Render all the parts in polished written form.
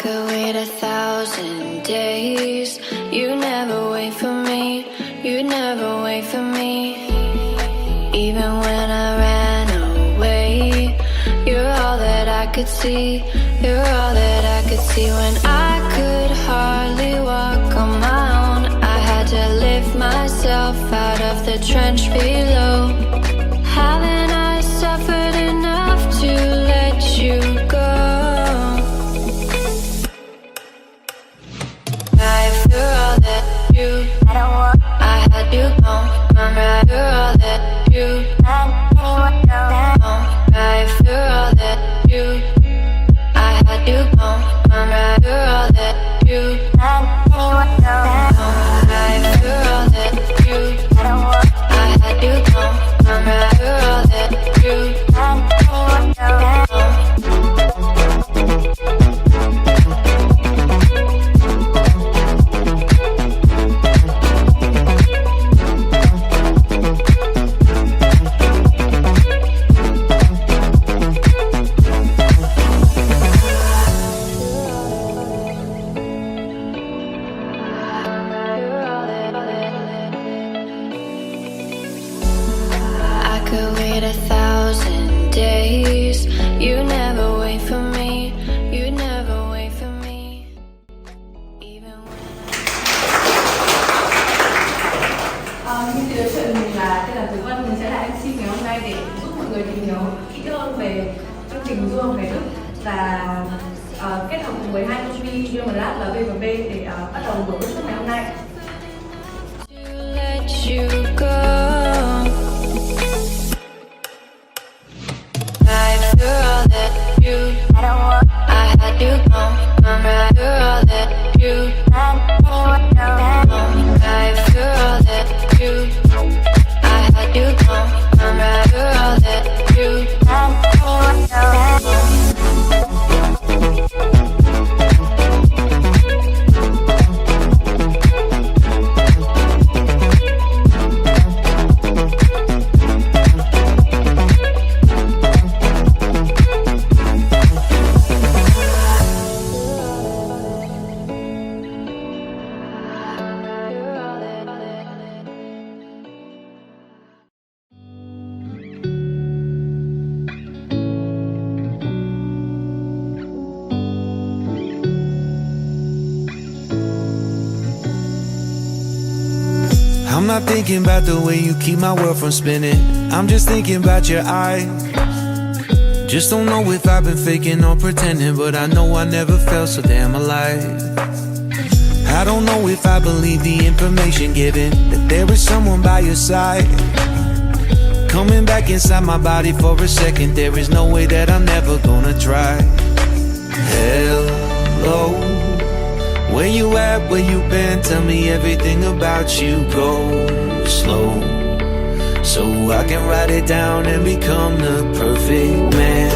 could wait 1,000 days. You never wait for me, you never wait for me. Even when I ran away, you're all that I could see, you're all that I could see. When I could hardly walk on my own, I had to lift myself out of the trench below. Haven't I suffered enough to let you go? You're all that you, I had you gone. I'm right. You're all that you, right. You're all that you, I had you gone. I'm right. You're all that you, right. You're all that you, I had you gone. I'm right. You're all that you, could wait 1,000 days. You never wait for me, you never wait for me. Even when Như giới thiệu mình là tên là Tú Vân, mình sẽ là MC ngày hôm nay để giúp mọi người tìm hiểu kỹ hơn về chương trình du học về Đức và kết hợp cùng với hai công ty như là VGP để bắt đầu buổi workshop ngày hôm nay. to let you go. You're all that you, I had you gone. I'm right. You're all that you, right. You're all that you, I had you gone. I'm right. You're all that you, I'm not thinking about the way you keep my world from spinning. I'm just thinking about your eyes. Just don't know if I've been faking or pretending, but I know I never felt so damn alive. I don't know if I believe the information given, that there is someone by your side. Coming back inside my body for a second, there is no way that I'm never gonna try. Hello, where you at, where you been? Tell me everything about you. Go slow, so I can write it down and become the perfect man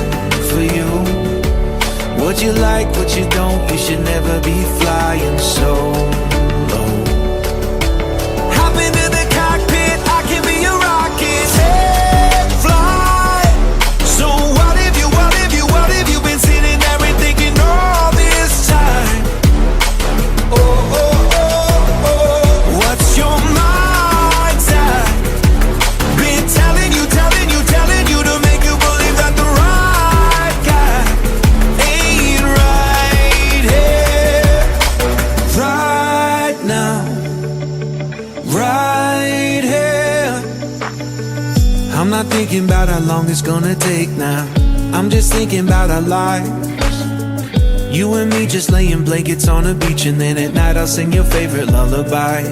for you. What you like, what you don't, you should never be flying solo. Hop into the cockpit, I can be a rocket. Hey, fly. So what have you been sitting there and thinking all this time? Oh, oh, oh, oh, what's your mind's at? Been telling you to make you believe that the right guy ain't right here, right now, right here. I'm not thinking about how long it's gonna take now. I'm just thinking about our lives. You and me just laying blankets on a beach, and then at night I'll sing your favorite lullaby.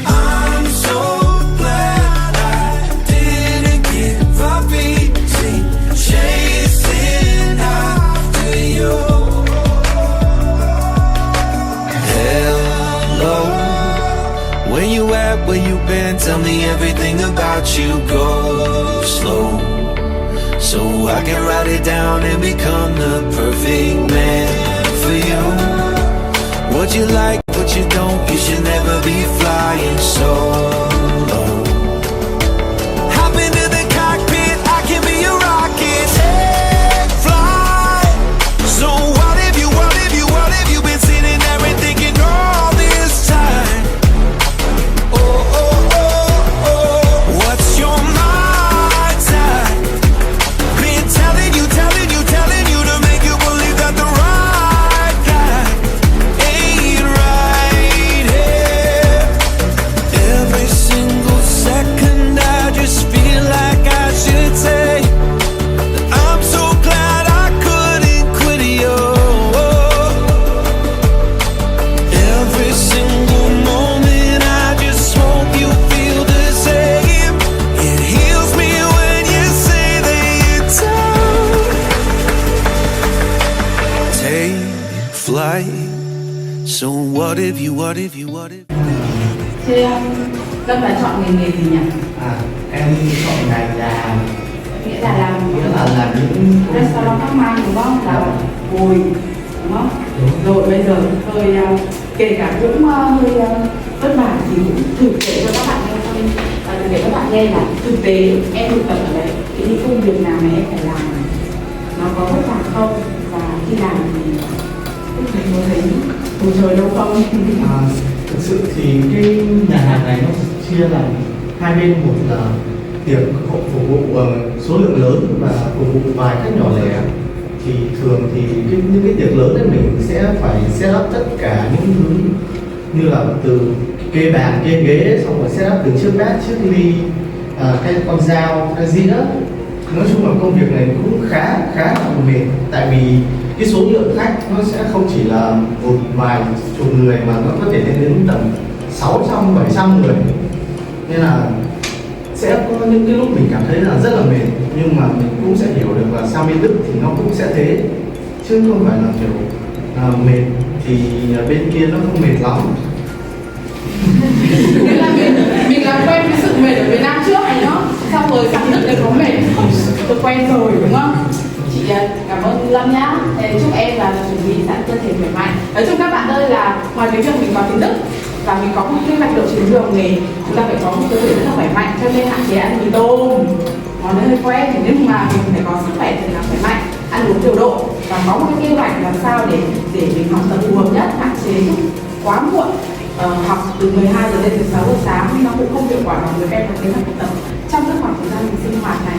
I'm so glad I didn't give up easy, chasing after you. Hello, where you at, where you been? Tell me everything about you. Go slow, so I can write it down and become the perfect man for you. What you like, what you don't, you should never be flying solo. Hop into the cockpit, I can be a rocket. Hey, fly. So what if you what if you, what if you, what if. Thế Lâm là chọn nghề gì nhỉ? Em chọn ngành là Nghĩa là làm những restaurant các mang đúng không? Là ngồi đúng không? Rồi bây giờ hơi kể cả cũng hơi vất vả thì cũng thử kể cho các bạn nghe thôi. Để các bạn nghe là thực tế em thực tập ở đấy thì công việc nào mà em phải làm nó có vất vả không, và khi làm thì có thấy bầu trời đâu không? Thực sự thì cái nhà hàng này nó chia làm hai bên, một là tiệc phục vụ số lượng lớn và phục vụ vài khách nhỏ lẻ. Thì thường thì những cái tiệc lớn thì mình sẽ phải set up tất cả những thứ như là từ kê bàn, kê ghế, xong rồi set up từ chiếc bát, chiếc ly, cái con dao, cái dĩa. Nói chung là công việc này cũng khá là mệt, tại vì cái số lượng khách nó sẽ không chỉ là một vài chục người mà nó có thể lên đến tầm 600-700 người, nên là sẽ có những cái lúc mình cảm thấy là rất là mệt, nhưng mà mình cũng sẽ hiểu được là sang bên Đức thì nó cũng sẽ thế, chứ không phải là kiểu mệt thì bên kia nó không mệt lắm. Nghĩa là mình làm quen với sự mệt ở Việt Nam trước này nhá, xong rồi sang Đức này có mệt tôi quen rồi đúng không? Chị cảm ơn Lâm nhá. Chúc em là chuẩn bị sẵn cơ thể khỏe mạnh. Nói chung các bạn ơi là ngoài cái việc mình có tiếng Đức và mình có một cái mạch lộ trình đường nghề, chúng ta phải có một cơ thể rất là khỏe mạnh, cho nên hạn chế ăn mì tôm. Nó hơi quen thì nhưng mà mình phải có sức khỏe thì là khỏe mạnh, ăn uống điều độ và có một cái kế hoạch làm sao để mình học tập phù hợp nhất, hạn chế quá muộn. Học từ 12 giờ đến từ 6 giờ sáng nhưng nó cũng không hiệu quả bằng người em học kế hoạch học tập trong các khoảng thời gian mình sinh hoạt này,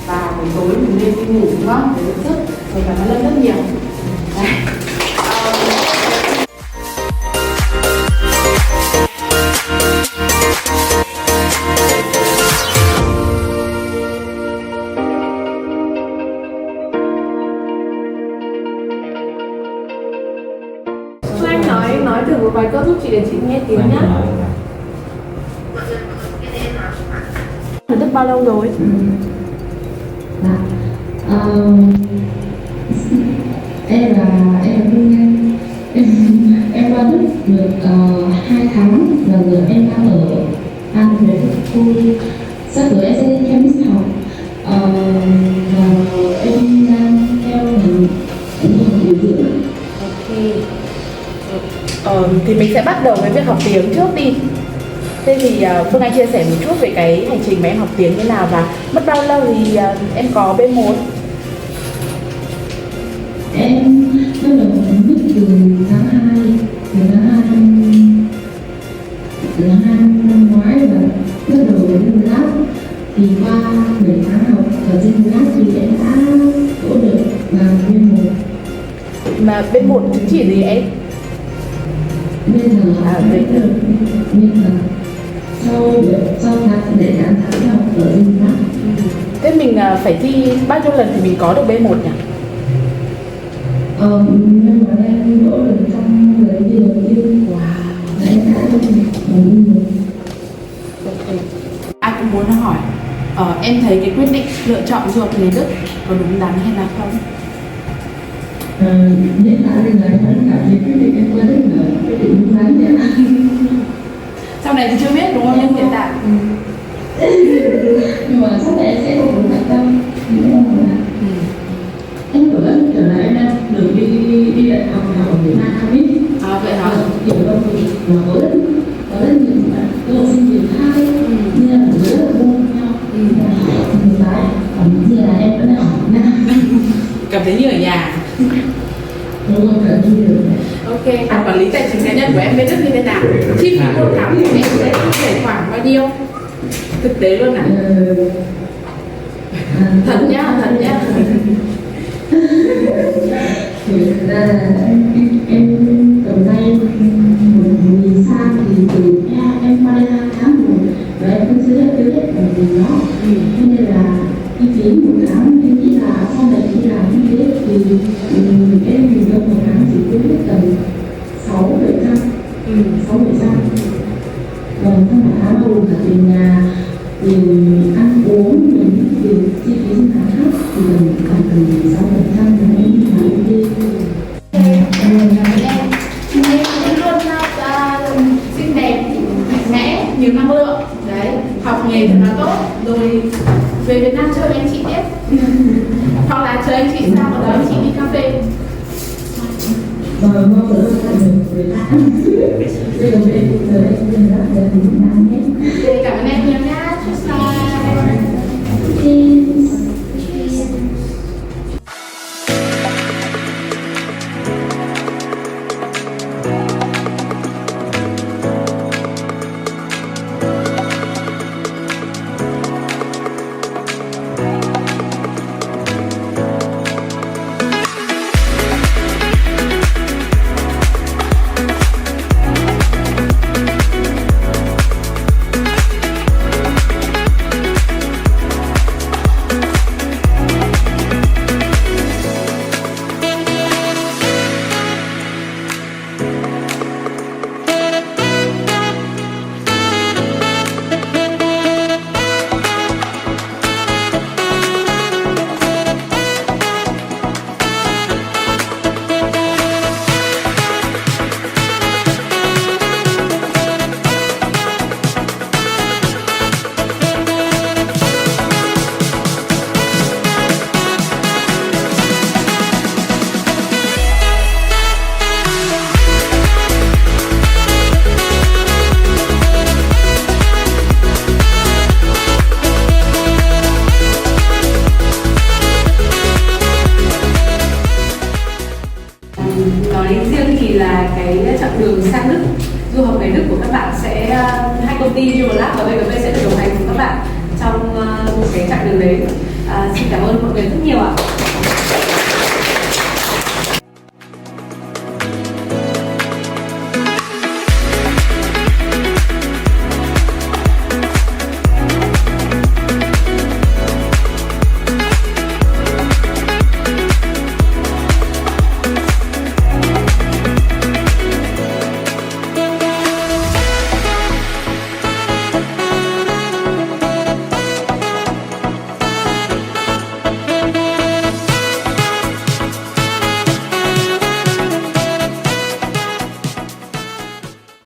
và buổi tối mình nên đi ngủ đúng không? Để dưỡng sức. Rồi cảm ơn Lâm rất nhiều. Cho anh nói thử một vài câu giúp chị để chị nghe tiếng nhá. Ở Đức bao lâu rồi? Em là Phương Anh. Em qua Đức được 2 tháng và giờ em đang ở An Huế. Sắp tới em sẽ đi chemist học và em đang theo ngành điều dưỡng. Ok. Thì mình sẽ bắt đầu với việc học tiếng trước đi. Thế thì Phương Anh chia sẻ một chút về cái hành trình mà em học tiếng như nào và mất bao lâu thì em có B1? Em bắt đầu biết từ tháng 2 năm ngoái và bắt đầu lên Glab. Thì qua 7 tháng học ở trên Glab thì em đã đỗ được vào B1. Mà B1 chứng chỉ gì em? Bây giờ được nhưng mà sau tháng để tháng học ở trên Glab. Thế mình phải thi bao nhiêu lần thì mình có được B1 nhỉ? Nhưng mà em đỗ được trong người đi đầu tiên. Wow. Em đã được Ok. Anh cũng muốn hỏi, em thấy cái quyết định lựa chọn du học đến Đức có đúng đắn hay là không? Hiện tại bây giờ em vẫn cảm thấy quyết định em qua Đức là quyết định đúng đắn nhỉ. Sau này thì chưa biết đúng không? Nhưng hiện tại nhưng mà chắc là em sẽ không muốn đặt tâm. Em cảm ơn kiểu là em đang được đi đại học ở Việt Nam biết. Vậy hả? Kiểu đâu thì nó có rất nhiều bạn cơ hội sinh viên khác nên là rất là vui nhau. Hiện tại cảm thấy là em vẫn đang ở Việt Nam. Cảm thấy như ở nhà. Đúng rồi, cảm thấy như ở nhà. Ok. Quản lý tài chính cá nhân của em bên Đức như thế nào? Chi phí một tháng của em sẽ phải khoảng bao nhiêu? Thực tế luôn à? Thật nhá. Thì thực ra là em cầm tay một nghìn sang thì từ em qua đây 2 tháng rồi và em cũng chưa biết bằng gì đó, cho nên là chi phí một tháng em nghĩ là sau này đi làm như thế thì em dùng trong một tháng chỉ cứ biết tầm 600-700. Còn trong một tháng bao gồm cả tiền nhà, tiền ăn uống, tiền chi phí sinh hoạt khác thì tầm 6% là em đi. Em cũng luôn đấy, học nghề thật là tốt, rồi về Việt Nam chơi với anh chị tiếp, hoặc là chờ anh chị sang một đó anh chị đi cà phê. Mong muốn được Việt Nam. Bây giờ về cuộc đời em rất là Việt Nam nhé. Cảm ơn em nhiều nhá. Bye. Cheers. Nói riêng thì là cái chặng đường sang Đức, du học nghề Đức của các bạn sẽ, hai công ty VGP Glab và VGP sẽ được đồng hành cùng các bạn trong một cái chặng đường đấy. Xin cảm ơn mọi người rất nhiều ạ.